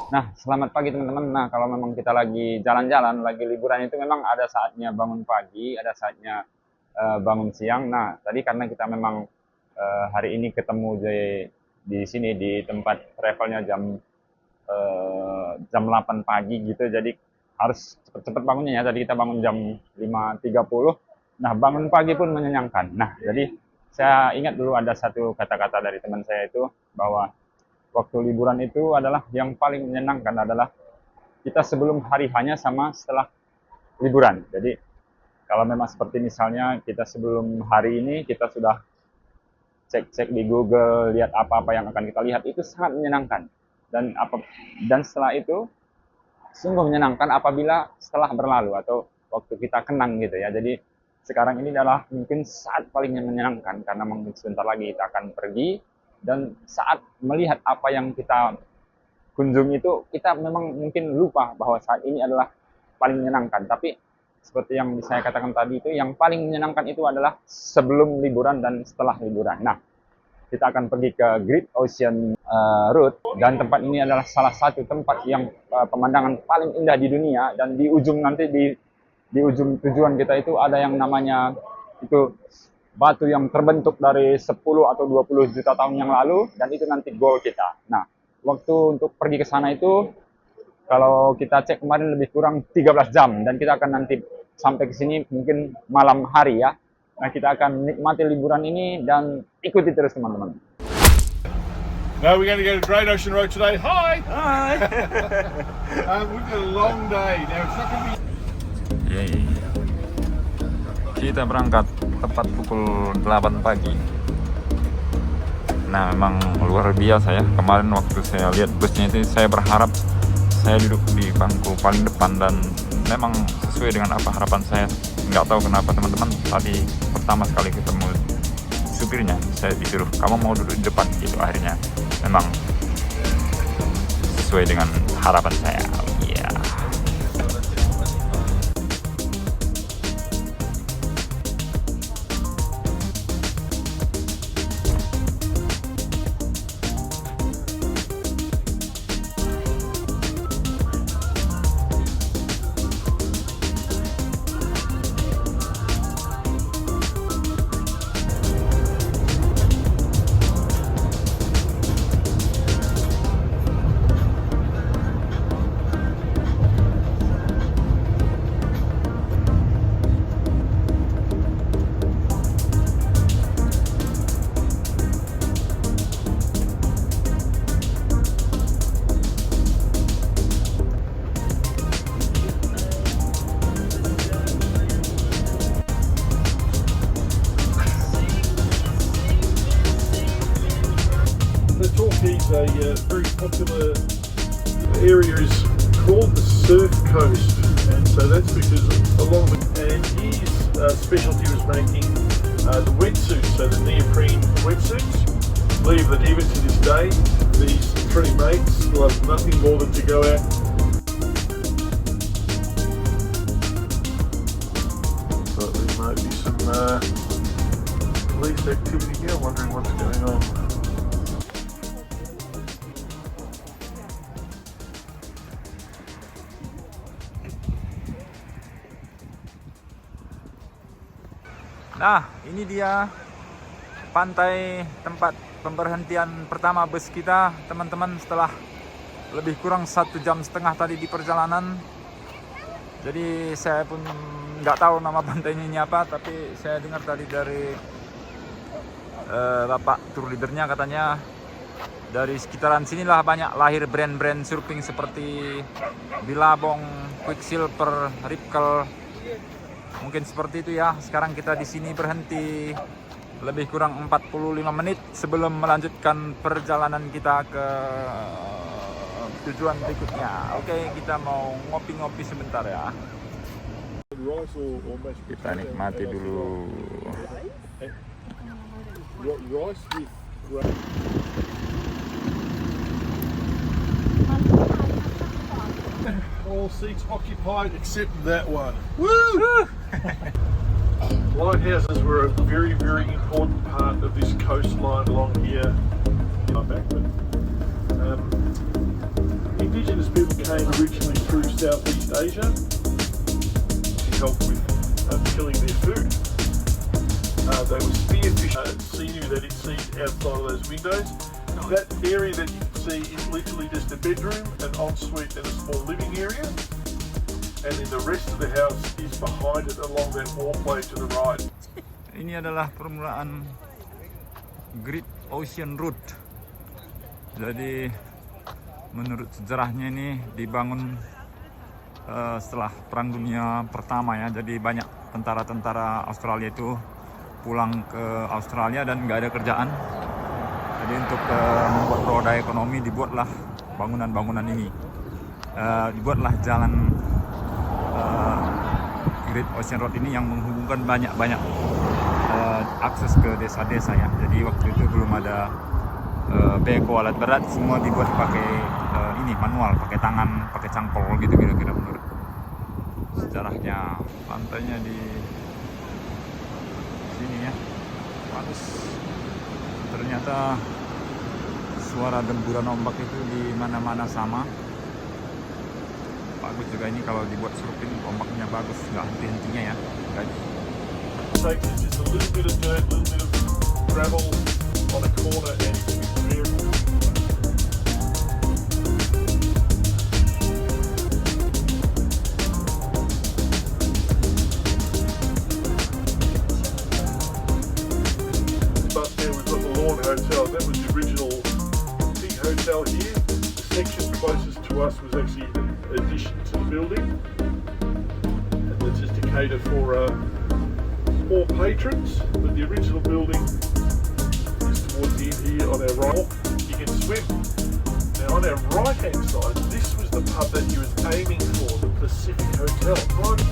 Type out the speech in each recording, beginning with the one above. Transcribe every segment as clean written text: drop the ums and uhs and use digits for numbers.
Nah, selamat pagi teman-teman. Nah, kalau memang kita lagi jalan-jalan, lagi liburan itu memang ada saatnya bangun pagi, ada saatnya bangun siang. Nah, tadi karena kita memang hari ini ketemu di sini di tempat travelnya jam 8 pagi gitu, jadi harus cepet-cepet bangunnya ya. Tadi kita bangun jam 5.30. Nah, bangun pagi pun menyenangkan. Nah, jadi saya ingat dulu ada satu kata-kata dari teman saya itu bahwa waktu liburan itu adalah yang paling menyenangkan adalah kita sebelum hari hanya sama setelah liburan. Jadi kalau memang seperti misalnya kita sebelum hari ini kita sudah cek-cek di Google, lihat apa-apa yang akan kita lihat, itu sangat menyenangkan. Dan setelah itu sungguh menyenangkan apabila setelah berlalu atau waktu kita kenang gitu ya. Jadi sekarang ini adalah mungkin saat paling menyenangkan karena mungkin sebentar lagi kita akan pergi, dan saat melihat apa yang kita kunjungi itu kita memang mungkin lupa bahwa saat ini adalah paling menyenangkan. Tapi seperti yang saya katakan tadi, itu yang paling menyenangkan itu adalah sebelum liburan dan setelah liburan. Nah, kita akan pergi ke Great Ocean Road, dan tempat ini adalah salah satu tempat yang pemandangan paling indah di dunia. Dan di ujung nanti di ujung tujuan kita itu ada yang namanya itu batu yang terbentuk dari 10 atau 20 juta tahun yang lalu, dan itu nanti goal kita. Nah, waktu untuk pergi ke sana itu kalau kita cek kemarin lebih kurang 13 jam, dan kita akan nanti sampai ke sini mungkin malam hari ya. Nah, kita akan nikmati liburan ini dan ikuti terus teman-teman. No, we're going to go to Great Ocean Road today. Hi! Hai. We've got a long day. Now, it's not going to be... Kita berangkat tepat pukul 8 pagi. Nah, memang luar biasa ya. Kemarin waktu saya lihat busnya itu, saya berharap saya duduk di bangku paling depan, dan memang sesuai dengan apa harapan saya. Nggak tahu kenapa teman-teman, tadi pertama sekali ketemu supirnya, saya disuruh kamu mau duduk di depan gitu. Akhirnya memang sesuai dengan harapan saya. Iya. The Torquay is a very popular area, is called the Surf Coast, and so that's because along the... And his specialty was making the wetsuits, so the neoprene wetsuits. Believe that even to this day, these three mates love nothing more than to go out. But there might be some police activity here, wondering what's going on. Nah, ini dia pantai tempat pemberhentian pertama bus kita, teman-teman, setelah lebih kurang 1,5 jam tadi di perjalanan. Jadi saya pun nggak tahu nama pantainya ini apa, tapi saya dengar tadi dari bapak tour leadernya, katanya dari sekitaran sinilah banyak lahir brand-brand surfing seperti Billabong, Quicksilver, Ripple. Mungkin seperti itu ya. Sekarang kita di sini berhenti lebih kurang 45 menit sebelum melanjutkan perjalanan kita ke tujuan berikutnya. Oke, kita mau ngopi-ngopi sebentar ya. Kita nikmati dulu. Rice with all seats occupied except that one. Woo! Lighthouses were a very, very important part of this coastline along here. Indigenous indigenous people came originally through Southeast Asia to help with killing their food. They were spearfish. Scenery that it's seen outside of those windows. That area that you can see is literally just a bedroom, an ensuite and a small living area. And then the rest of the house is behind it along that walkway to the right. Ini adalah permulaan Great Ocean Road. Jadi menurut sejarahnya ini dibangun setelah Perang Dunia Pertama ya. Jadi banyak tentara-tentara Australia itu pulang ke Australia dan nggak ada kerjaan. Jadi untuk membuat roda ekonomi dibuatlah bangunan-bangunan ini. Dibuatlah jalan Great Ocean Road ini yang menghubungkan banyak-banyak akses ke desa-desa ya. Jadi waktu itu belum ada beko alat berat, semua dibuat pakai ini manual, pakai tangan, pakai cangkol gitu kira-kira menurut sejarahnya. Pantainya di sini ya, bagus. Ternyata suara demburan ombak itu di mana-mana sama. Bagus juga ini kalau dibuat surfing, ombaknya bagus, nggak henti-hentinya ya guys. Takes just a little bit of dirt, a little bit of gravel on a corner and it's very but there we've got the Lawn Hotel. That was the original big hotel here. The section closest to us was actually an addition to the building. And that's just to cater for more patrons, but the original building is towards the end here on our right. You can swim. Now on our right hand side, this was the pub that he was aiming for, the Pacific Hotel. Right?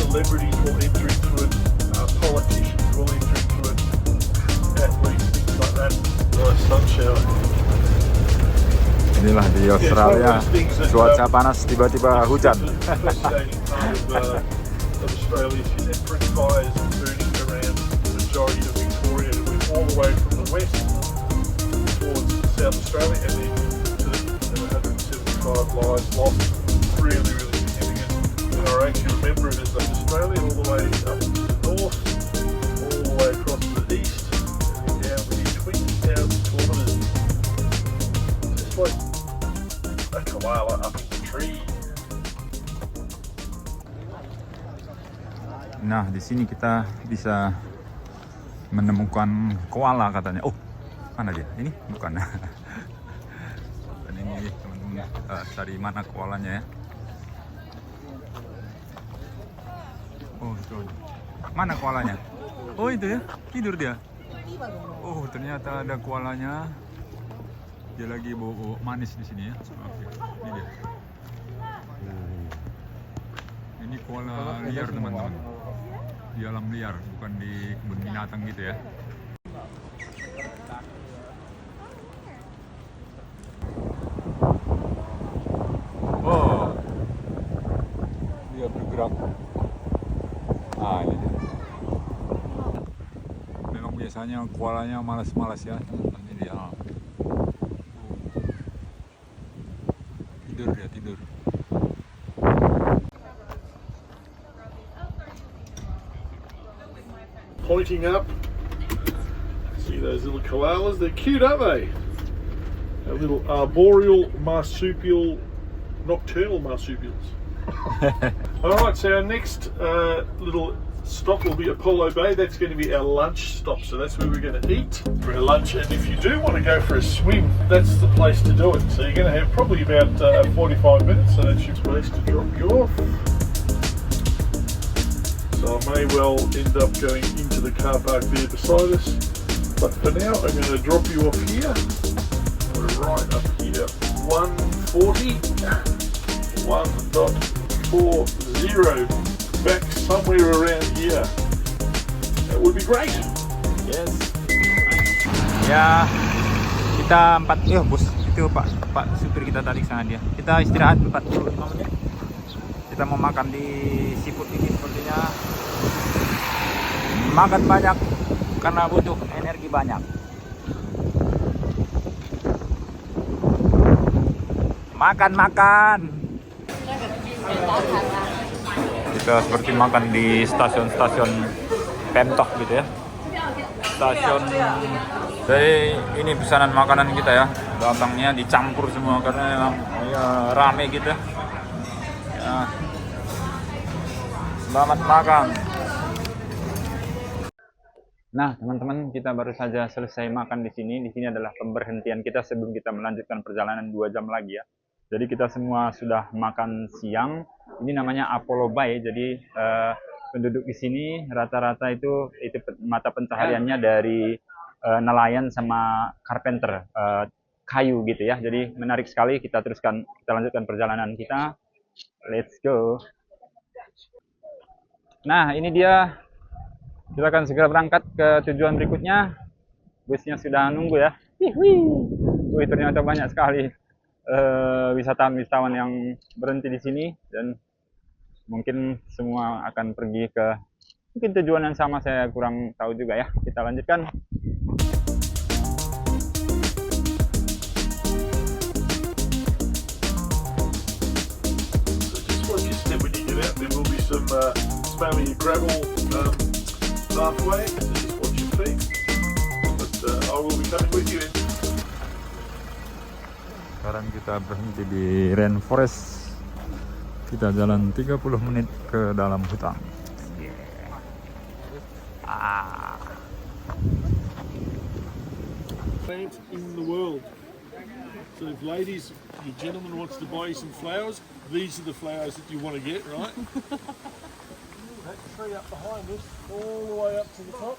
Celebrities will enter into it, politicians will enter into it, athletes, things like that. Nice sun shower. Inilah di Australia, cuaca panas tiba-tiba hujan. Of Australia, separate fires burning around the majority of Victoria. It went all the way from the west towards South Australia and then to the 175 lives lost. Really, really significant. And I actually remember it as Australia all the way up to the north, all the way across to the east, and then down within 20,000 kilometres. Just like a koala up in the tree. Nah, di sini kita bisa menemukan koala katanya. Oh, mana dia? Ini bukan. Dan ini teman-teman cari mana koalanya ya. Oh, itu. Mana koalanya? Oh, itu ya. Tidur dia. Oh, ternyata ada koalanya. Dia lagi bau manis di sini ya. Oke, ini dia. Ini koala liar teman-teman. Di alam liar, bukan di kebun binatang gitu ya. Oh, dia bergerak. Ah, ini dia. Memang biasanya koalanya malas-malas ya, teman-teman. Ini dia. Tidur dia, tidur. Pointing up. See those little koalas? They're cute, aren't they? A little arboreal marsupial, nocturnal marsupials. Alright, so our next little stop will be Apollo Bay. That's going to be our lunch stop, so that's where we're going to eat for our lunch. And if you do want to go for a swim, that's the place to do it. So you're going to have probably about 45 minutes, so that's your place to drop you off. So I may well end up going into the car park there beside us. But for now, I'm going to drop you off here. We're right up here. 140. 1.40. Back somewhere around here. That would be great. Yes. Ya, kita bos, itu Pak supir kita tadi sana dia. Kita istirahat 45 menit. Kita mau makan di seafood ini sepertinya. Makan banyak karena butuh energi banyak. Makan. Kita seperti makan di stasiun-stasiun Pemtok gitu ya. Stasiun. Jadi ini pesanan makanan kita ya. Belakangnya dicampur semua karena memang ya, rame gitu. Ya. Selamat makan. Nah, teman-teman, kita baru saja selesai makan di sini. Di sini adalah pemberhentian kita sebelum kita melanjutkan perjalanan 2 jam lagi ya. Jadi kita semua sudah makan siang. Ini namanya Apollo Bay. Jadi penduduk di sini rata-rata itu mata pencahariannya dari nelayan sama carpenter, kayu gitu ya. Jadi menarik sekali. Kita lanjutkan perjalanan kita. Let's go. Nah, ini dia. Kita akan segera berangkat ke tujuan berikutnya. Busnya sudah nunggu ya. Wih, ternyata banyak sekali wisatawan yang berhenti di sini dan mungkin semua akan pergi ke mungkin tujuan yang sama, saya kurang tahu juga ya. Kita lanjutkan. Spamming gravel pathway, so just watch your feet. But I will be coming with you. Sekarang kita berhenti di Rainforest. Kita jalan 30 menit ke dalam hutan. Plant in the world. So if ladies, your gentleman wants to buy you some flowers, these are the flowers that you want to get, right? That tree up behind us, all the way up to the top.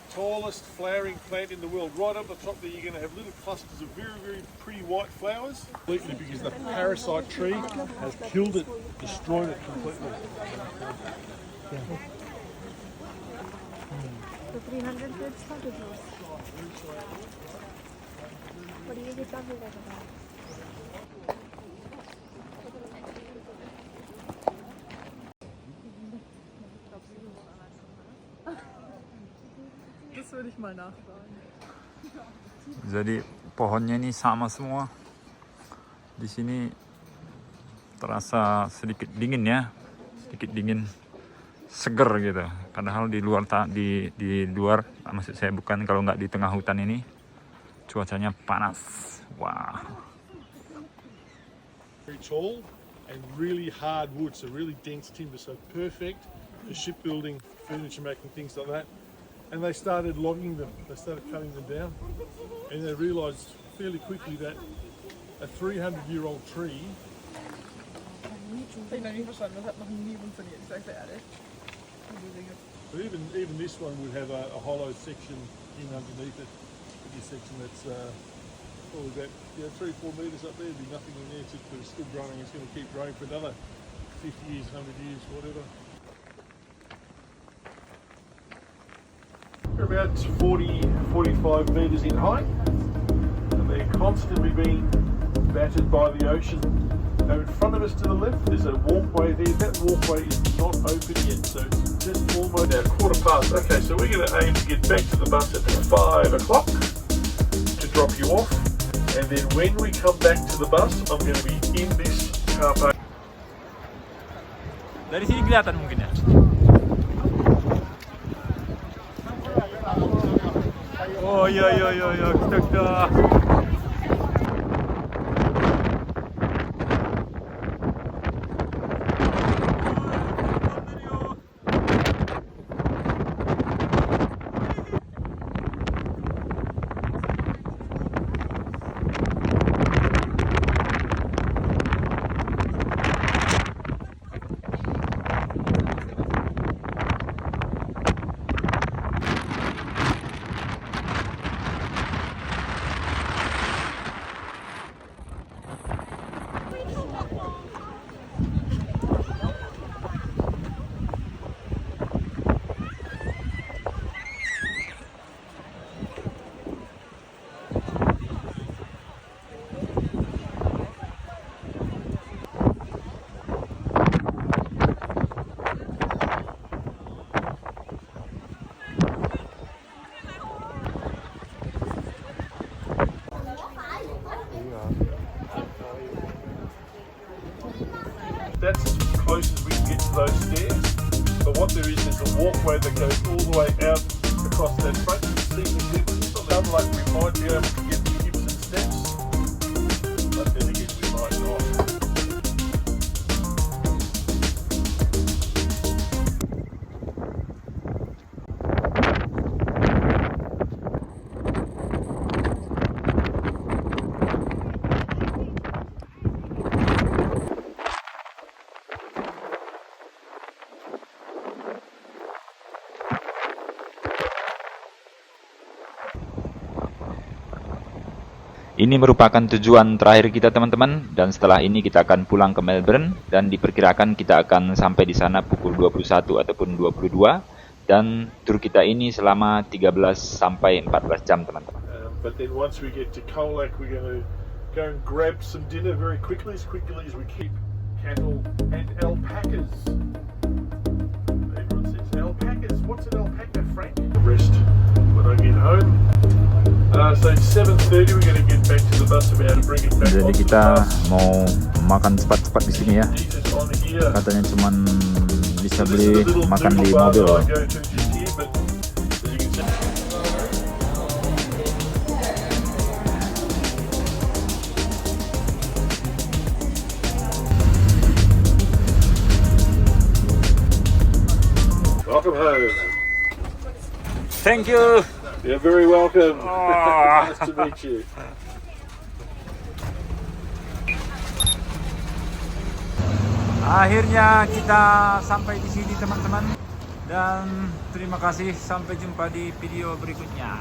Tallest flowering plant in the world. Right up the top there, you're going to have little clusters of very, very pretty white flowers. Completely because the parasite tree has killed it, destroyed it completely. The 300 birds started those. What do you get talking about? Das würde ich mal nachfragen. Jadi pohonnya ini sama semua. Di sini terasa sedikit dingin ya, sedikit dingin, seger gitu. Padahal di luar di luar, maksud saya bukan kalau nggak di tengah hutan ini, cuacanya panas. Wah. Very tall and really hard wood, so really dense timber, so perfect for shipbuilding, furniture making, things like that. And they started logging them, they started cutting them down, and they realised fairly quickly that a 300-year-old tree. Ich habe noch nie verstanden, das hat noch nie funktioniert, ich sage dir ehrlich. But even this one would have a hollow section in underneath it. This section that's probably about 3-4 metres up there. There'd be nothing in there, but it's still growing. It's going to keep growing for another 50 years, 100 years, whatever. They're about 40-45 metres in height, and they're constantly being battered by the ocean. Now in front of us to the left, there's a walkway there. That walkway is not open yet, so it's just almost now 1:15. Okay, so we're going to aim to get back to the bus at 5 o'clock to drop you off, and then when we come back to the bus, I'm going to be in this car park. Dari sini kelihatan mungkin ya. Oh iya, kita. goes all the way out across that front. You see the Gibsons on that, like we might be able to get the Gibson steps, but then again we might not. Ini merupakan tujuan terakhir kita teman-teman, dan setelah ini kita akan pulang ke Melbourne dan diperkirakan kita akan sampai di sana pukul 21 ataupun 22, dan tur kita ini selama 13 sampai 14 jam teman-teman. But then once we get to Colac, we're going to go and grab some dinner very quickly as we keep cattle and alpacas. Everyone says alpacas. What's an alpaca, Frank? The rest when I get home. So 7:30 we're going to get back to the bus about to bring it back. Jadi kita mau makan cepat-cepat di sini ya. Jesus on here. Katanya cuman bisa So this is beli the little makan di bar mobil. that I go to just here, but as you can see. Welcome home. Thank you. You're very welcome. Nice to meet you. Akhirnya kita sampai di sini teman-teman, dan terima kasih, sampai jumpa di video berikutnya.